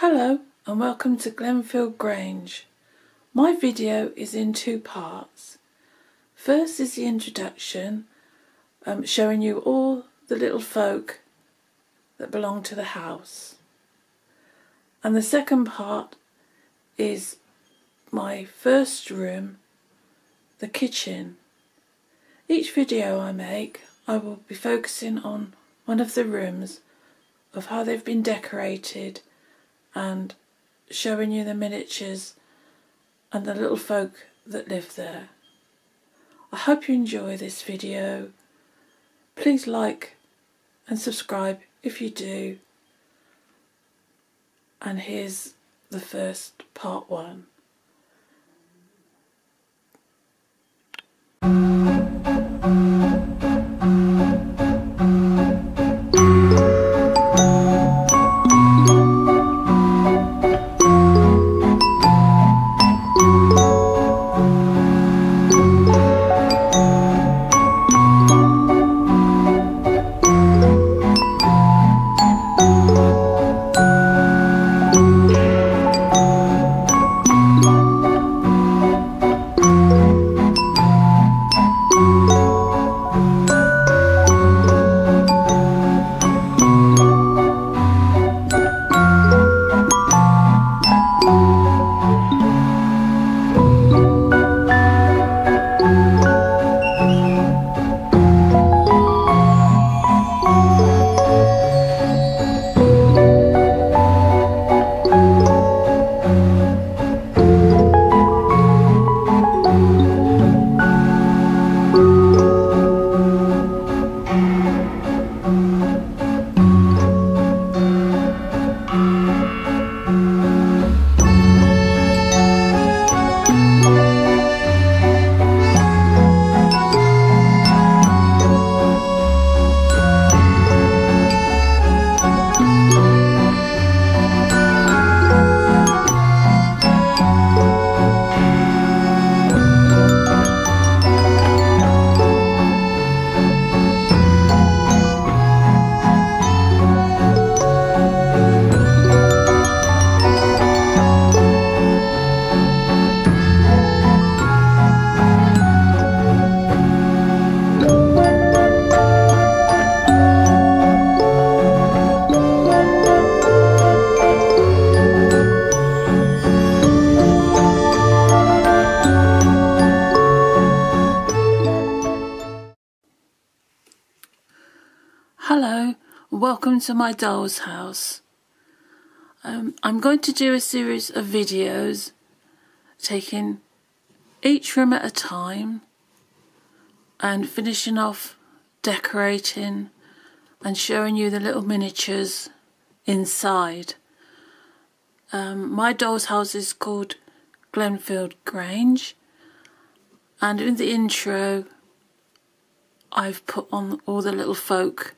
Hello and welcome to Glenfield Grange. My video is in two parts. First is the introduction, showing you all the little folk that belong to the house. And the second part is my first room, the kitchen. Each video I make, I will be focusing on one of the rooms, of how they've been decorated, and showing you the miniatures and the little folk that live there. I hope you enjoy this video. Please like and subscribe if you do. And here's the first part one. Hello, welcome to my doll's house. I'm going to do a series of videos taking each room at a time and finishing off decorating and showing you the little miniatures inside. My doll's house is called Glenfield Grange, and in the intro I've put on all the little folk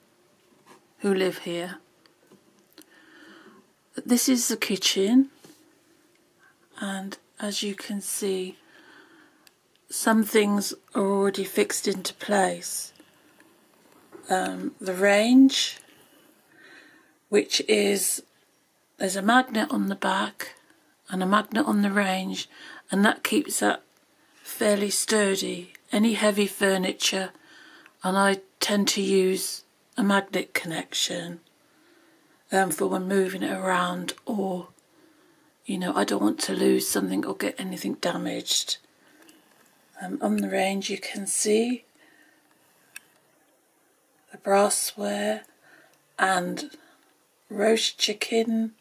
who live here. This is the kitchen, and as you can see, some things are already fixed into place. The range, which is, there's a magnet on the back and a magnet on the range, and that keeps that fairly sturdy. Any heavy furniture, and I tend to use a magnet connection for when moving it around, or I don't want to lose something or get anything damaged. On the range you can see the brassware and roast chicken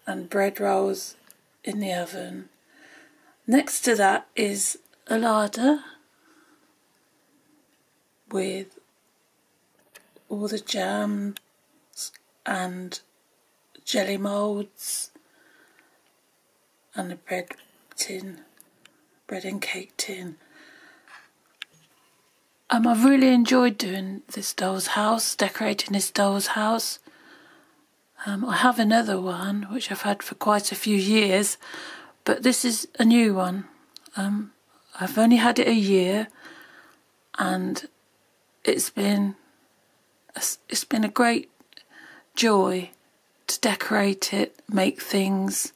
and bread rolls in the oven. Next to that is a larder with all the jams and jelly moulds and a bread and cake tin. I've really enjoyed doing this doll's house, decorating this doll's house. I have another one which I've had for quite a few years, but this is a new one. I've only had it a year, and it's been a great joy to decorate it, make things,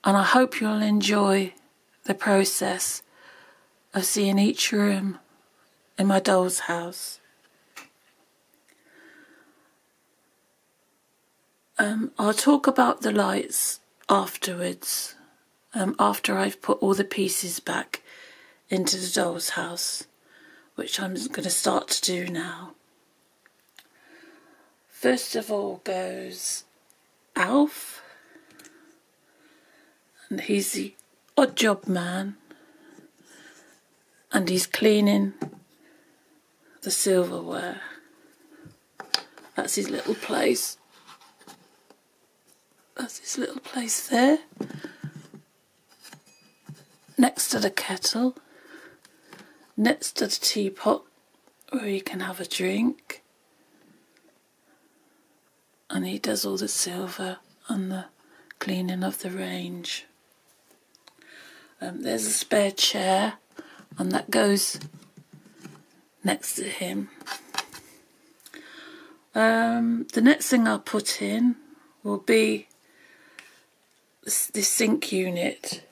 and I hope you'll enjoy the process of seeing each room in my doll's house. I'll talk about the lights afterwards, after I've put all the pieces back into the doll's house, which I'm going to start to do now. First of all goes Alf, and he's the odd job man, and he's cleaning the silverware. That's his little place. That's his little place there, next to the kettle, next to the teapot where he can have a drink, and he does all the silver and the cleaning of the range. There's a spare chair, and that goes next to him. The next thing I'll put in will be this sink unit.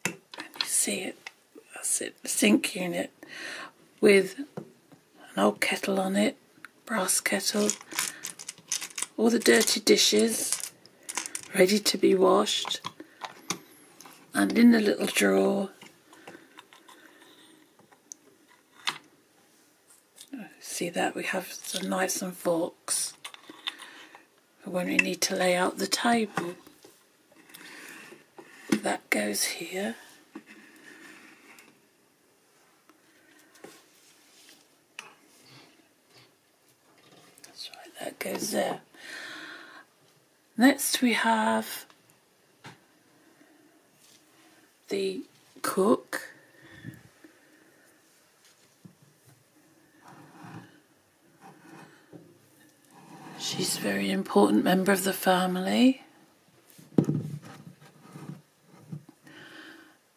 Can you see it? That's it, the sink unit with an old kettle on it, brass kettle, all the dirty dishes ready to be washed, and in the little drawer see that we have some knives and forks for when we need to lay out the table. That goes here. That's right, that goes there. Next we have the cook. She's a very important member of the family,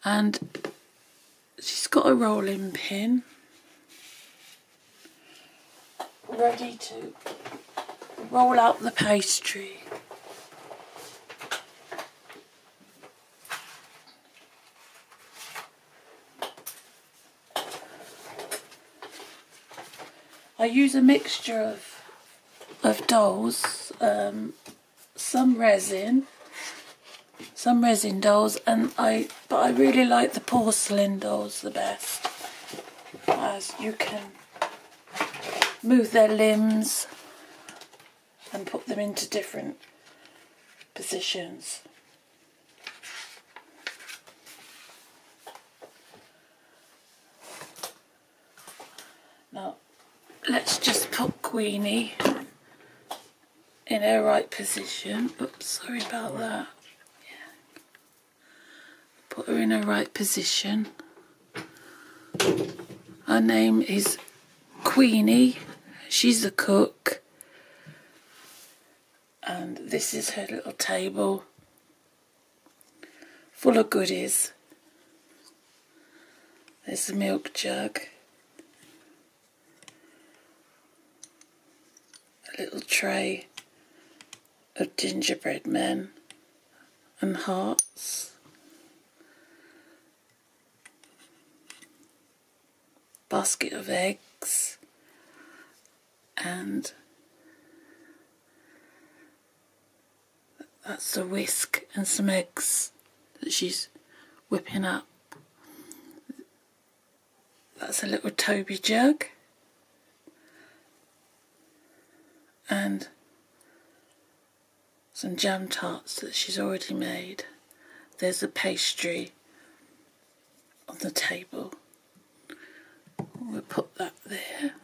and she's got a rolling pin ready to roll out the pastry. I use a mixture of dolls, some resin dolls, but I really like the porcelain dolls the best, as you can move their limbs and put them into different positions. Now let's just put Queenie in her right position. Oops, sorry about that. Yeah. Put her in her right position. Her name is Queenie. She's the cook. And this is her little table full of goodies. There's the milk jug. A little tray of gingerbread men and hearts, basket of eggs, and that's a whisk and some eggs that she's whipping up. That's a little Toby jug, and some jam tarts that she's already made. There's a pastry on the table. We'll put that there.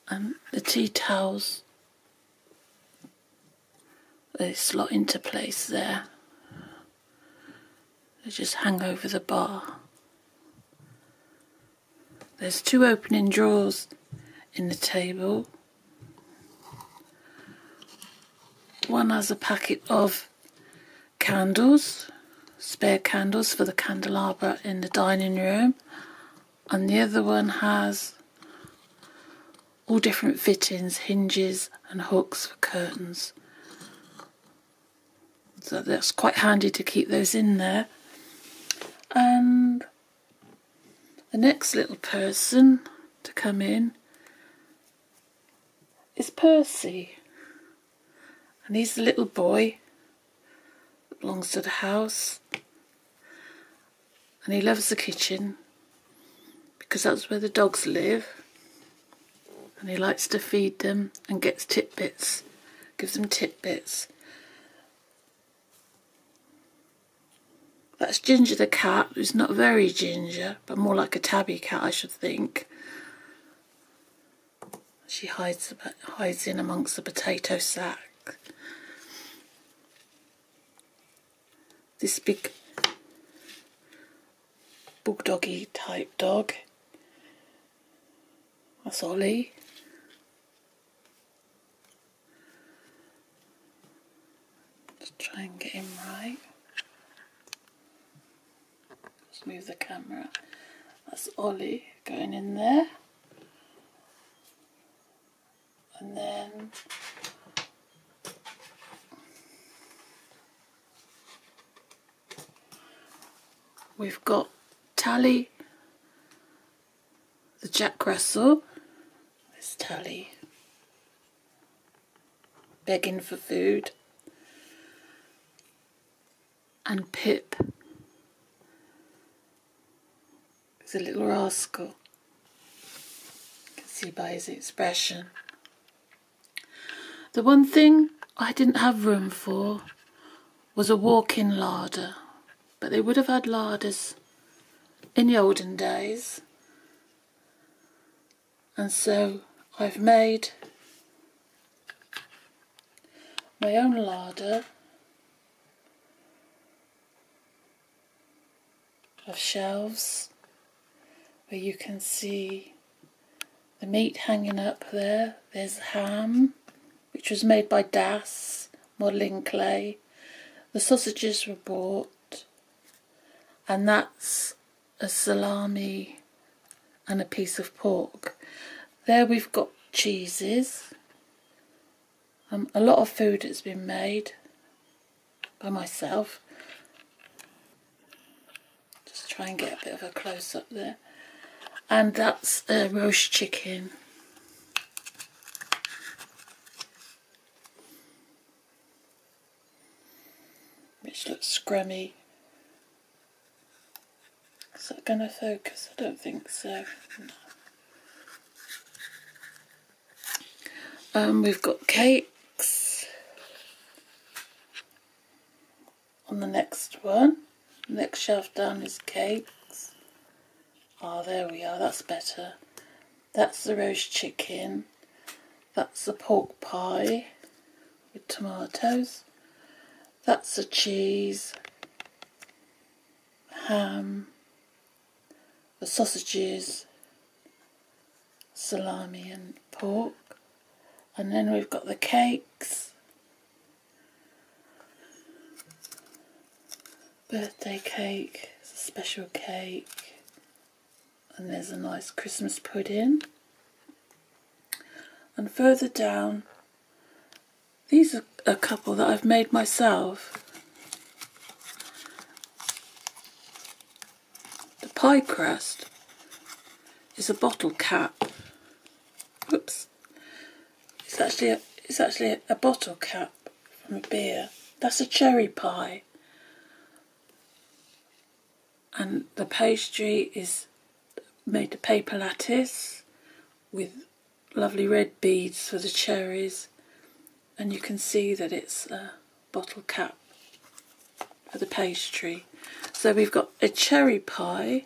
And the tea towels, they slot into place there. They just hang over the bar. There's two opening drawers in the table. One has a packet of candles, spare candles for the candelabra in the dining room. and the other one has all different fittings, hinges and hooks for curtains. So that's quite handy to keep those in there. And the next little person to come in is Percy. And he's the little boy that belongs to the house. And he loves the kitchen because that's where the dogs live. And he likes to feed them and gets tidbits, gives them tidbits. That's Ginger the cat, who's not very ginger, but more like a tabby cat, I should think. She hides in amongst the potato sack. This big bulldoggy type dog, that's Ollie. Just try and get him right. Just move the camera. That's Ollie going in there. And then we've got Tally, the Jack Russell. There's Tally, begging for food. And Pip is a little rascal. You can see by his expression. The one thing I didn't have room for was a walk-in larder, but they would have had larders in the olden days, and so I've made my own larder of shelves where you can see the meat hanging up there. There's ham, which was made by Das Modelling Clay. The sausages were bought, and that's a salami and a piece of pork. There we've got cheeses. A lot of food has been made by myself. Just try and get a bit of a close-up there. And that's a roast chicken. Which looks scrummy. Is that going to focus? I don't think so. No. We've got cakes on the next one. Next shelf down is cakes. Ah, there we are, that's better. That's the roast chicken. That's the pork pie with tomatoes. That's the cheese, ham, the sausages, salami and pork. And then we've got the cakes. Birthday cake, it's a special cake. And there's a nice Christmas pudding. And further down, these are a couple that I've made myself. The pie crust is a bottle cap. Whoops. It's actually a bottle cap from a beer. That's a cherry pie. And the pastry is made of paper lattice with lovely red beads for the cherries, and you can see that it's a bottle cap for the pastry. So we've got a cherry pie,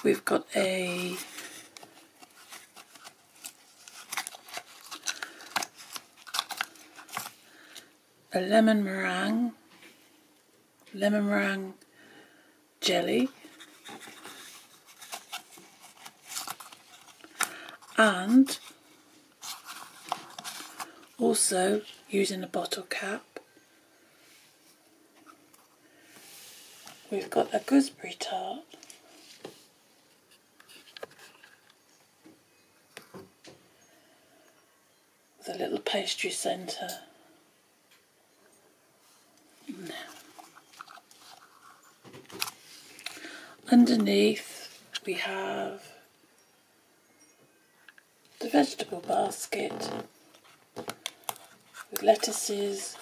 we've got a lemon meringue jelly, and also using a bottle cap we've got a gooseberry tart. the little pastry centre. Now, underneath we have the vegetable basket with lettuces,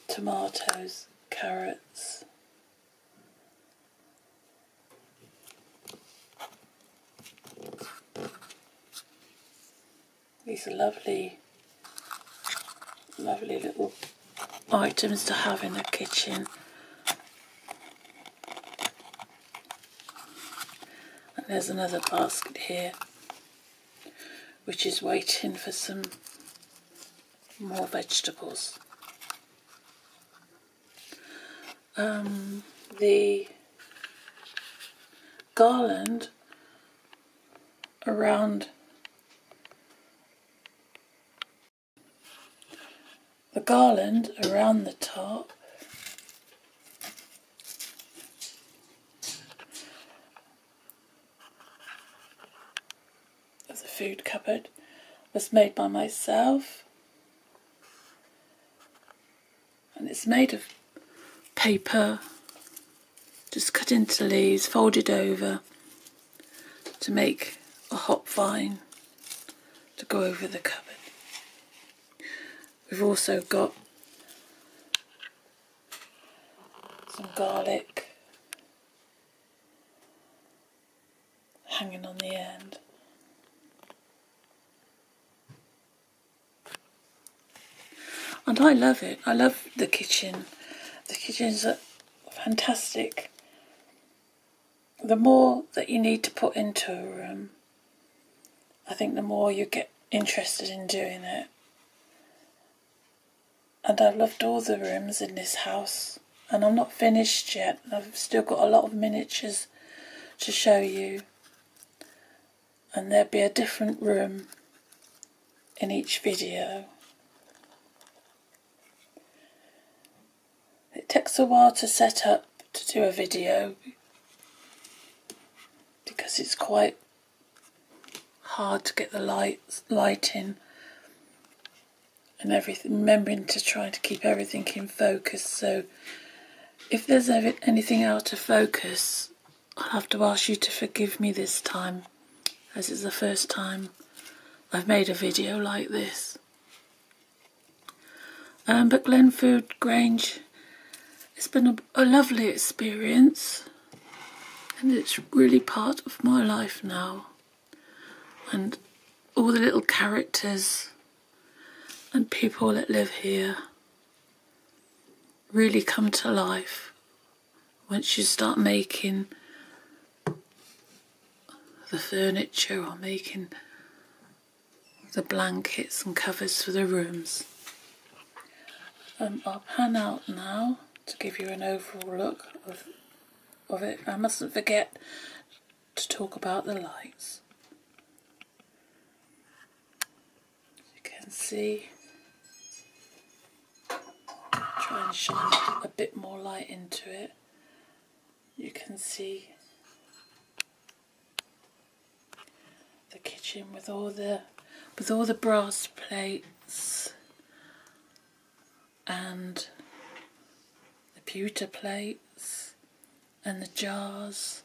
tomatoes, carrots. These are lovely little items to have in the kitchen. And there's another basket here which is waiting for some more vegetables. The garland around the top of the food cupboard was made by myself, and it's made of paper just cut into leaves, folded over to make a hop vine to go over the cupboard. We've also got some garlic hanging on the end. And I love it. I love the kitchen. The kitchen's fantastic. The more that you need to put into a room, I think the more you get interested in doing it. And I've loved all the rooms in this house, and I'm not finished yet. I've still got a lot of miniatures to show you, and there'll be a different room in each video. It takes a while to set up to do a video because it's quite hard to get the lighting and everything, remembering to try to keep everything in focus. So if there's anything out of focus, I'll have to ask you to forgive me this time, as it's the first time I've made a video like this. But Glenfield Grange, it's been a lovely experience, and it's really part of my life now, and all the little characters and people that live here really come to life once you start making the furniture or making the blankets and covers for the rooms. I'll pan out now to give you an overall look of it. I mustn't forget to talk about the lights. As you can see, try and shine a bit more light into it. You can see the kitchen with all the brass plates and the pewter plates and the jars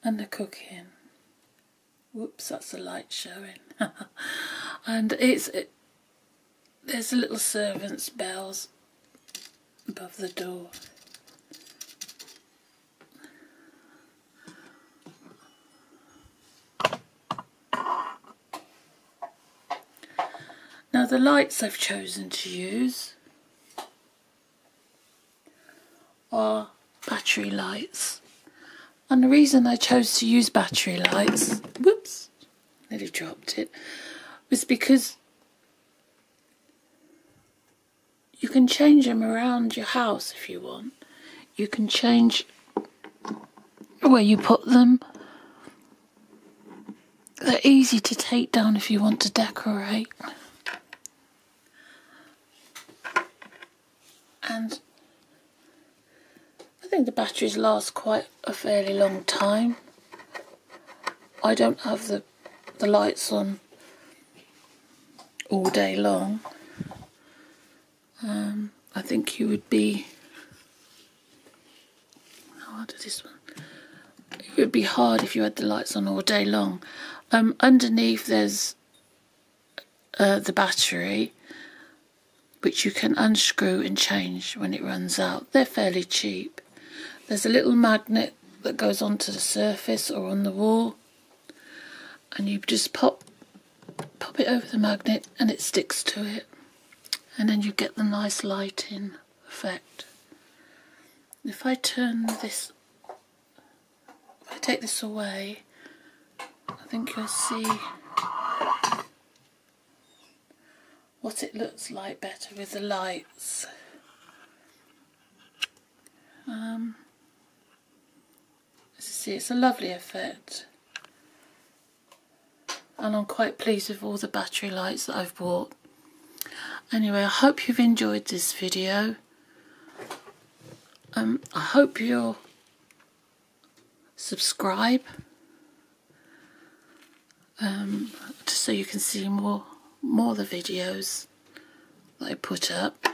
and the cooking. Whoops, that's the light showing. And there's little servants' bells above the door. Now the lights I've chosen to use are battery lights, and the reason I chose to use battery lights, whoops, nearly dropped it, was because you can change them around your house if you want. You can change where you put them. They're easy to take down if you want to decorate. And I think the batteries last quite a fairly long time. I don't have the lights on all day long. I think you would be, how hard is this one? It would be hard if you had the lights on all day long. Underneath there's the battery, which you can unscrew and change when it runs out. They're fairly cheap. There's a little magnet that goes onto the surface or on the wall, and you just pop it over the magnet and it sticks to it, and then you get the nice lighting effect. If I turn this, if I take this away, I think you'll see what it looks like better with the lights. As you see, it's a lovely effect, and I'm quite pleased with all the battery lights that I've bought. Anyway, I hope you've enjoyed this video. I hope you'll subscribe, just so you can see more of the videos that I put up,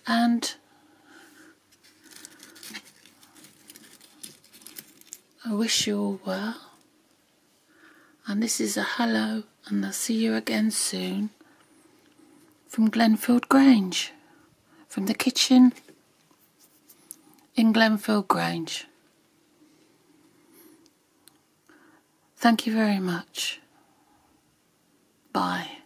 and I wish you all well, and this is a hello, and I'll see you again soon from Glenfield Grange, from the kitchen in Glenfield Grange. Thank you very much. Bye.